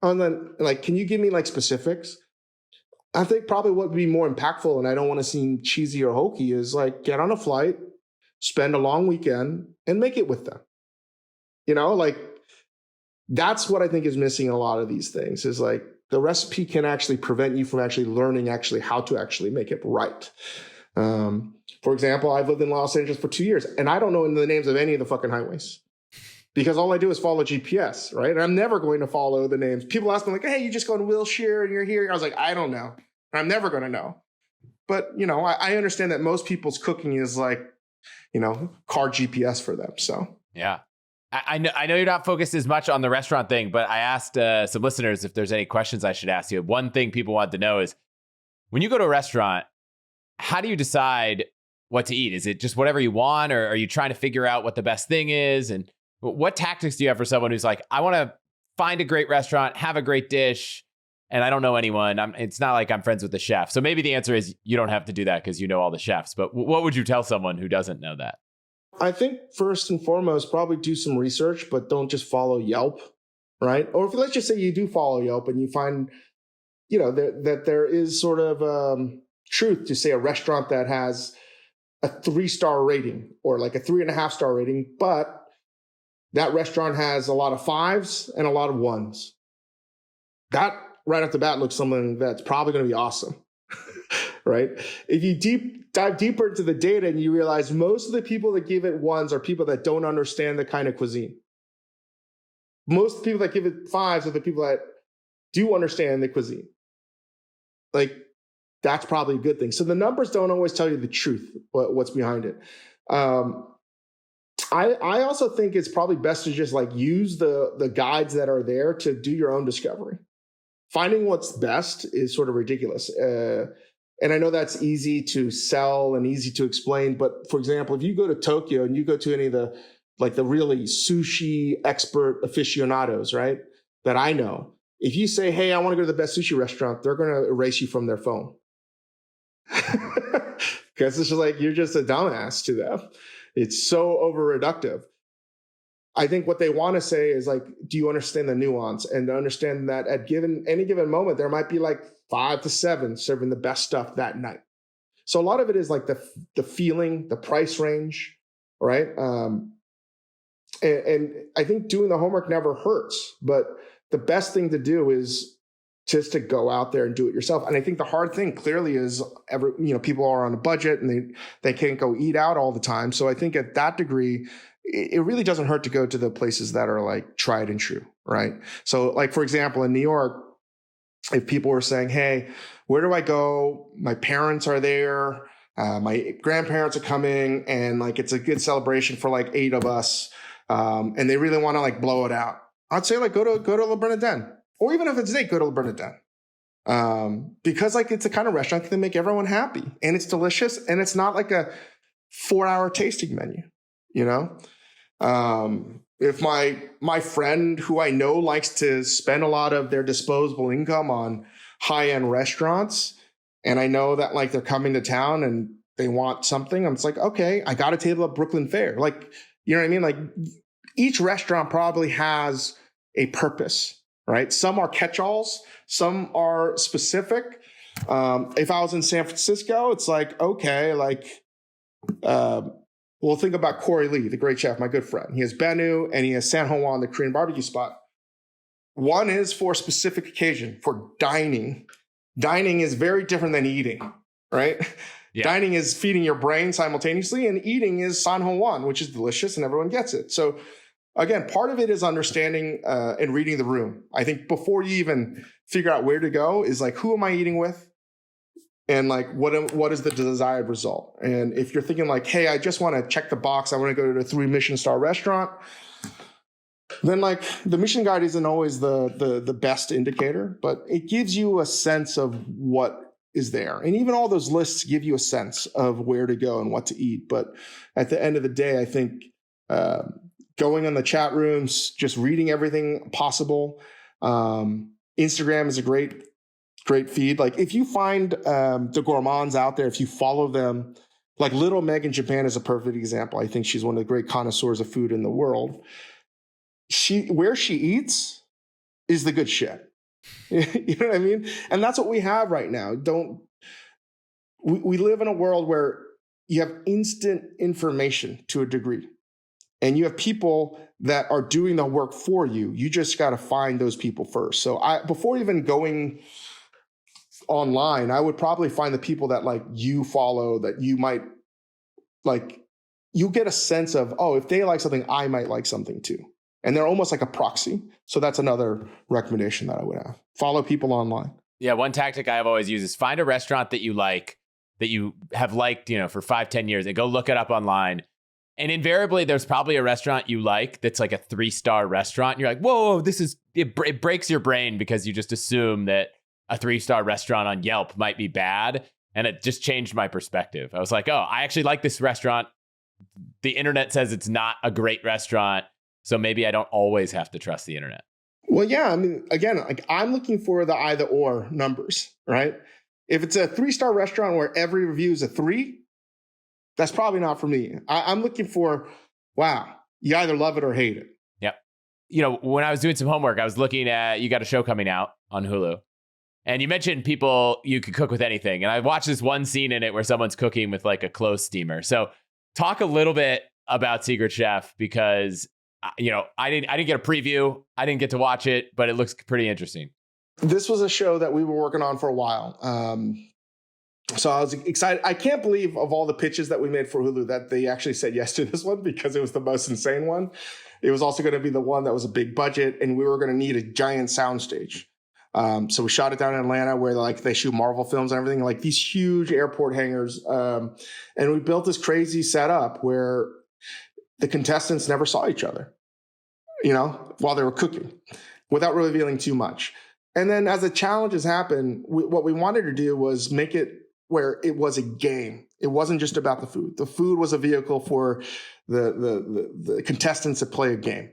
And then, like, can you give me like specifics? I think probably what would be more impactful, and I don't want to seem cheesy or hokey, is like get on a flight, spend a long weekend, and make it with them. Like that's what I think is missing in a lot of these things is like the recipe can actually prevent you from actually learning actually how to actually make it right. For example, I've lived in Los Angeles for 2 years, and I don't know the names of any of the fucking highways because all I do is follow GPS, right? And I'm never going to follow the names. People ask me like, hey, you just go to Wilshire and you're here. I was like, I don't know. I'm never going to know. But, I understand that most people's cooking is like, car GPS for them. So, yeah. I know you're not focused as much on the restaurant thing, but I asked some listeners if there's any questions I should ask you. One thing people want to know is when you go to a restaurant, how do you decide what to eat? Is it just whatever you want, or are you trying to figure out what the best thing is? And what tactics do you have for someone who's like, I want to find a great restaurant, have a great dish, and I don't know anyone. It's not like I'm friends with the chef. So maybe the answer is you don't have to do that because you know all the chefs. But what would you tell someone who doesn't know that? I think first and foremost, probably do some research, but don't just follow Yelp, right? Or if let's just say you do follow Yelp and you find, that there is sort of truth to say a restaurant that has a 3-star rating or like a 3.5-star rating, but that restaurant has a lot of 5s and a lot of 1s. That right off the bat looks something that's probably going to be awesome, right? If you dive deeper into the data and you realize most of the people that give it 1s are people that don't understand the kind of cuisine. Most people that give it 5s are the people that do understand the cuisine. Like, that's probably a good thing. So the numbers don't always tell you the truth, what's behind it. I also think it's probably best to just like use the guides that are there to do your own discovery. Finding what's best is sort of ridiculous. And I know that's easy to sell and easy to explain. But for example, if you go to Tokyo and you go to any of the really sushi expert aficionados, right, that I know, if you say, hey, I want to go to the best sushi restaurant, they're going to erase you from their phone. Because it's just like, you're just a dumbass to them. It's so over reductive. I think what they want to say is like, do you understand the nuance? And to understand that at any given moment, there might be like 5 to 7 serving the best stuff that night. So a lot of it is like the feeling, the price range, right? And I think doing the homework never hurts, but the best thing to do is just to go out there and do it yourself. And I think the hard thing clearly is people are on a budget and they can't go eat out all the time. So I think at that degree, it really doesn't hurt to go to the places that are like tried and true, right? So like, for example, in New York, if people were saying, hey, where do I go? My parents are there. My grandparents are coming and like, it's a good celebration for like 8 of us. And they really want to like blow it out. I'd say like, go to Le Bernardin, or even if it's late, go to Le Bernardin. Because like, it's a kind of restaurant that can make everyone happy and it's delicious. And it's not like a 4-hour tasting menu, If my friend who I know likes to spend a lot of their disposable income on high-end restaurants, and I know that like they're coming to town and they want something, I'm just like, okay, I got a table at Brooklyn Fare. Like, you know what I mean? Like each restaurant probably has a purpose, right? Some are catch-alls, some are specific. If I was in San Francisco, it's like, okay, like, well, think about Corey Lee, the great chef, my good friend. He has Benu and he has San Juan, the Korean barbecue spot. One is for a specific occasion, for dining. Dining is very different than eating, right? Yeah. Dining is feeding your brain simultaneously, and eating is Sanhong Wan, which is delicious and everyone gets it. So again, part of it is understanding and reading the room. I think before you even figure out where to go is like, who am I eating with? And like, what is the desired result? And if you're thinking like, hey, I just want to check the box, I want to go to a 3 Michelin star restaurant, then like the Michelin guide isn't always the best indicator, but it gives you a sense of what is there. And even all those lists give you a sense of where to go and what to eat. But at the end of the day, I think going on the chat rooms, just reading everything possible. Instagram is a great feed. Like if you find the gourmands out there, if you follow them, like Little Meg in Japan is a perfect example. I think she's one of the great connoisseurs of food in the world. Where she eats is the good shit. You know what I mean? And that's what we have right now. We live in a world where you have instant information to a degree, and you have people that are doing the work for you. You just got to find those people first. So before even going online, I would probably find the people that like you follow, that you might like, you get a sense of, oh, if they like something, I might like something too. And they're almost like a proxy. So that's another recommendation that I would have. Follow people online. Yeah, one tactic I have always used is find a restaurant that you like, that you have liked, for 5-10 years, and go look it up online. And invariably, there's probably a restaurant you like that's like a 3-star restaurant. And you're like, whoa, it breaks your brain because you just assume that a 3-star restaurant on Yelp might be bad. And it just changed my perspective. I was like, oh, I actually like this restaurant. The internet says it's not a great restaurant. So maybe I don't always have to trust the internet. Well, yeah. I mean, again, like I'm looking for the either or numbers, right? If it's a 3-star restaurant where every review is a 3, that's probably not for me. I'm looking for, wow, you either love it or hate it. Yep. When I was doing some homework, I was looking at, you got a show coming out on Hulu. And you mentioned people, you could cook with anything. And I watched this one scene in it where someone's cooking with like a clothes steamer. So talk a little bit about Secret Chef, because I didn't get a preview. I didn't get to watch it, but it looks pretty interesting. This was a show that we were working on for a while. So I was excited. I can't believe of all the pitches that we made for Hulu that they actually said yes to this one, because it was the most insane one. It was also going to be the one that was a big budget, and we were going to need a giant soundstage. So we shot it down in Atlanta, where like they shoot Marvel films and everything, like these huge airport hangars. And we built this crazy setup where the contestants never saw each other, while they were cooking, without revealing too much. And then as the challenges happen, what we wanted to do was make it where it was a game. It wasn't just about the food. The food was a vehicle for the contestants to play a game.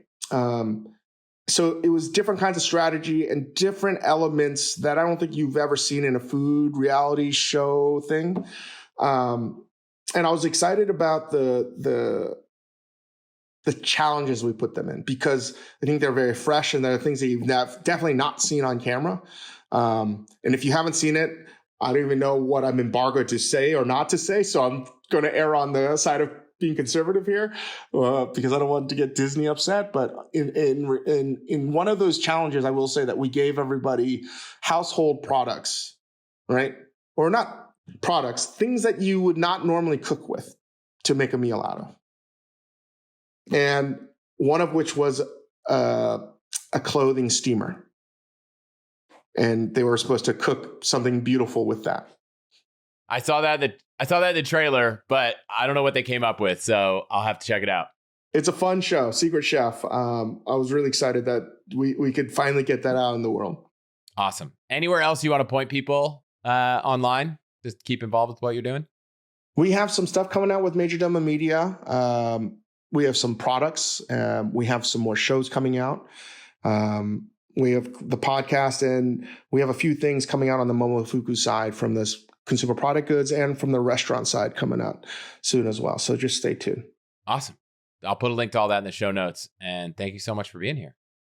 So it was different kinds of strategy and different elements that I don't think you've ever seen in a food reality show thing. And I was excited about the challenges we put them in, because I think they're very fresh and they're things that you've definitely not seen on camera. And if you haven't seen it, I don't even know what I'm embargoed to say or not to say. So I'm going to err on the side of being conservative here, because I don't want to get Disney upset. But in one of those challenges, I will say that we gave everybody household products, right? Or not products, things that you would not normally cook with to make a meal out of. And one of which was a clothing steamer. And they were supposed to cook something beautiful with that. I saw that in the trailer, but I don't know what they came up with, so I'll have to check it out. It's a fun show, Secret Chef. I was really excited that we could finally get that out in the world. Awesome. Anywhere else you want to point people online? Just keep involved with what you're doing? We have some stuff coming out with Major Domo Media. We have some products. We have some more shows coming out. We have the podcast, and we have a few things coming out on the Momofuku side from this consumer product goods and from the restaurant side coming out soon as well. So just stay tuned. Awesome. I'll put a link to all that in the show notes. And thank you so much for being here.